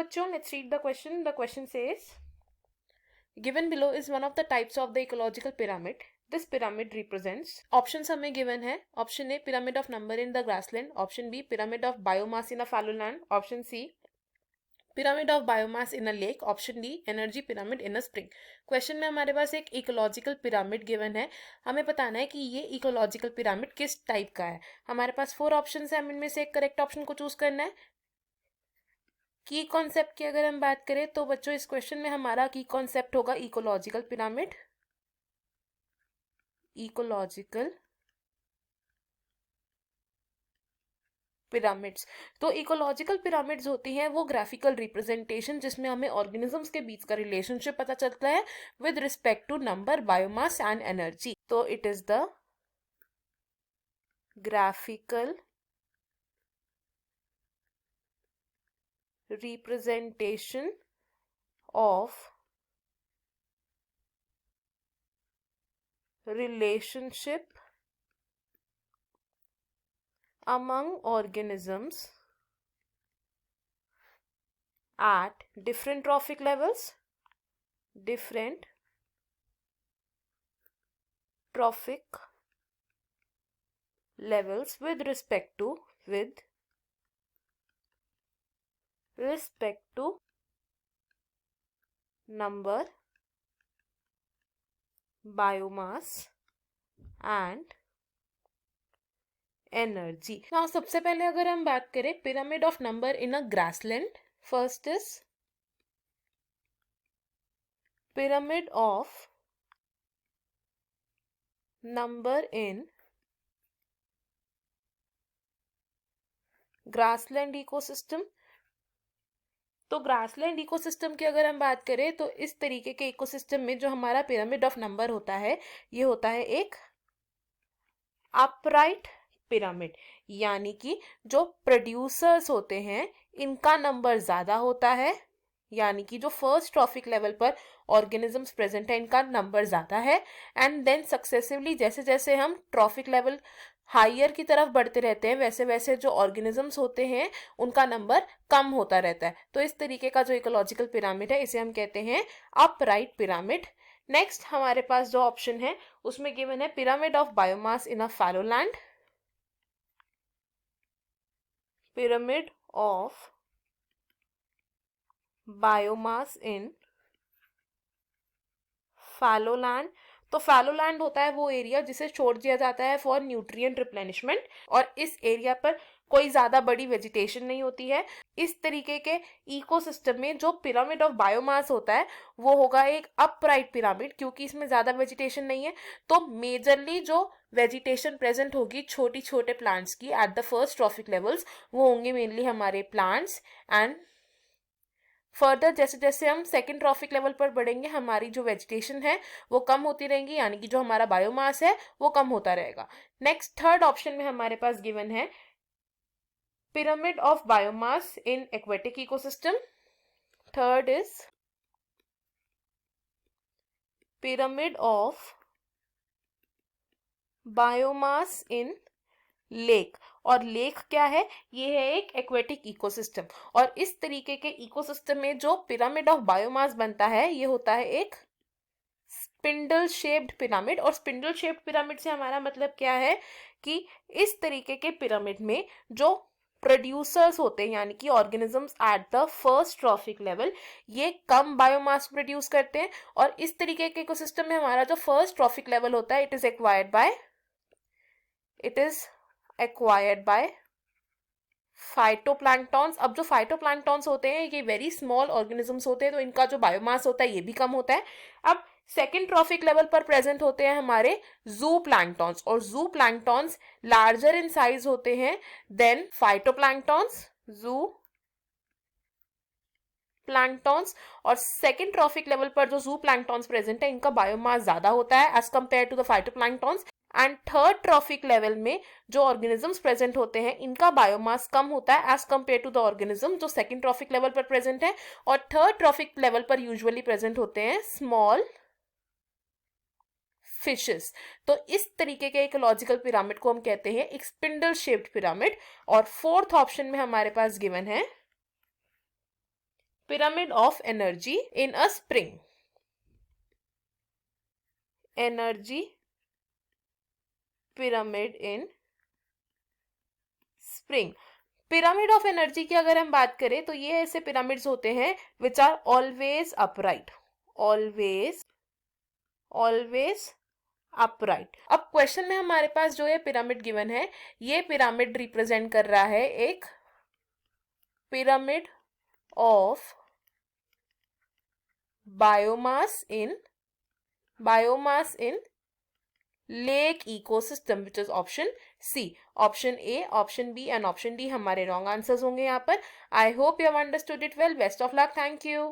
बच्चों, let's read the question. The question says, given below is one of the types of the ecological pyramid. This pyramid represents, options हमें given है. Option A, pyramid of number in the grassland. Option B, pyramid of biomass in a fallow land. Option C, pyramid of biomass in a lake. Option D, energy pyramid in a spring. Question में हमारे पास एक ecological pyramid given है. हमें बताना है कि ये ecological pyramid किस टाइप का है. हमारे पास 4 ऑप्शन है, हम इनमें से एक करेक्ट ऑप्शन को चूज करना है. की कॉन्सेप्ट की अगर हम बात करें तो बच्चों इस क्वेश्चन में हमारा की कॉन्सेप्ट होगा इकोलॉजिकल पिरामिड. Ecological pyramids. तो इकोलॉजिकल पिरामिड्स होती हैं वो ग्राफिकल रिप्रेजेंटेशन जिसमें हमें ऑर्गेनिजम्स के बीच का रिलेशनशिप पता चलता है with respect to number, biomass and energy. तो it is the graphical representation of relationship among organisms at different trophic levels. Different trophic levels with respect to number, biomass and energy. Now सबसे पहले अगर हम बात करें pyramid of number in a grassland, first is pyramid of number in grassland ecosystem. तो grassland ecosystem की अगर हम बात करें तो इस तरीके के इकोसिस्टम में जो हमारा पिरामिड ऑफ नंबर होता है ये होता है एक अपराइट पिरामिड. यानी कि जो प्रोड्यूसर्स होते हैं इनका नंबर ज्यादा होता है. यानी कि जो फर्स्ट ट्रॉफिक लेवल पर ऑर्गेनिजम्स प्रेजेंट है इनका नंबर ज्यादा है. एंड देन सक्सेसिवली जैसे जैसे हम ट्रॉफिक लेवल हायर की तरफ बढ़ते रहते हैं वैसे वैसे जो ऑर्गेनिजम्स होते हैं उनका नंबर कम होता रहता है. तो इस तरीके का जो इकोलॉजिकल पिरामिड है इसे हम कहते हैं अपराइट पिरामिड. नेक्स्ट हमारे पास जो ऑप्शन है उसमें गिवन है pyramid of biomass in a fallow land. Pyramid of biomass in fallow land. तो फैलो लैंड होता है वो एरिया जिसे छोड़ दिया जाता है फॉर न्यूट्रिएंट रिप्लेनिशमेंट और इस एरिया पर कोई ज्यादा बड़ी वेजिटेशन नहीं होती है. इस तरीके के इकोसिस्टम में जो पिरामिड ऑफ बायोमास होता है वो होगा एक अपराइट पिरामिड क्योंकि इसमें ज्यादा वेजिटेशन नहीं है. तो मेजरली जो वेजिटेशन प्रेजेंट होगी छोटी छोटे प्लांट्स की at the first trophic levels वो होंगे मेनली हमारे प्लांट्स. एंड फर्दर जैसे जैसे हम सेकेंड ट्रॉफिक लेवल पर बढ़ेंगे हमारी जो वेजिटेशन है वो कम होती रहेंगी यानी कि जो हमारा बायोमास है वो कम होता रहेगा. नेक्स्ट थर्ड ऑप्शन में हमारे पास गिवन है pyramid of biomass in aquatic ecosystem. Third is pyramid of biomass in lake. और लेक क्या है? ये है एक एक्वेटिक इकोसिस्टम. और इस तरीके के इकोसिस्टम में जो पिरामिड ऑफ बायोमास बनता है ये होता है एक स्पिंडल शेप्ड पिरामिड. और स्पिंडल शेप्ड पिरामिड से हमारा मतलब क्या है कि इस तरीके के पिरामिड में जो प्रोड्यूसर्स होते हैं यानी कि organisms at the first trophic level ये कम बायोमास प्रोड्यूस करते हैं. और इस तरीके के इकोसिस्टम में हमारा जो फर्स्ट ट्रॉफिक लेवल होता है it is acquired by phytoplanktons. अब जो फाइटोप्लैंक्टॉन्स होते हैं ये वेरी स्मॉल ऑर्गेनिजम्स होते हैं तो इनका जो बायोमास होता है ये भी कम होता है. अब सेकेंड ट्रॉफिक लेवल पर प्रेजेंट होते हैं हमारे जू प्लैंक्टॉन्स और जू प्लैंक्टॉन्स लार्जर इन साइज होते हैं देन फाइटोप्लैंक्टॉन्स. जू प्लैंक्टॉन्स और सेकेंड ट्रॉफिक लेवल पर जो जू प्लैंक्टॉन्स प्रेजेंट है इनका बायोमास ज्यादा होता है as compare to the phytoplanktons. And third trophic level में जो ऑर्गेनिजम्स प्रेजेंट होते हैं इनका बायोमास कम होता है as compare to the organism जो सेकंड ट्रॉफिक लेवल पर प्रेजेंट है. और थर्ड ट्रॉफिक लेवल पर यूजुअली प्रेजेंट होते हैं स्मॉल फिशेस. तो इस तरीके के इकोलॉजिकल पिरामिड को हम कहते हैं एक स्पिंडल शेप्ड पिरामिड. और फोर्थ ऑप्शन में हमारे पास गिवन है pyramid of energy in a spring. Energy pyramid in spring. Pyramid of energy की अगर हम बात करें तो ये ऐसे पिरामिड्स होते हैं which are always upright, always upright. अब क्वेश्चन में हमारे पास जो ये पिरामिड गिवन है, ये पिरामिड रिप्रेजेंट कर रहा है एक pyramid of biomass in lake ecosystem, which is option C. Option A, option B and option D हमारे रॉन्ग आंसर्स होंगे यहाँ पर. I hope you have understood it well. Best of luck. Thank you.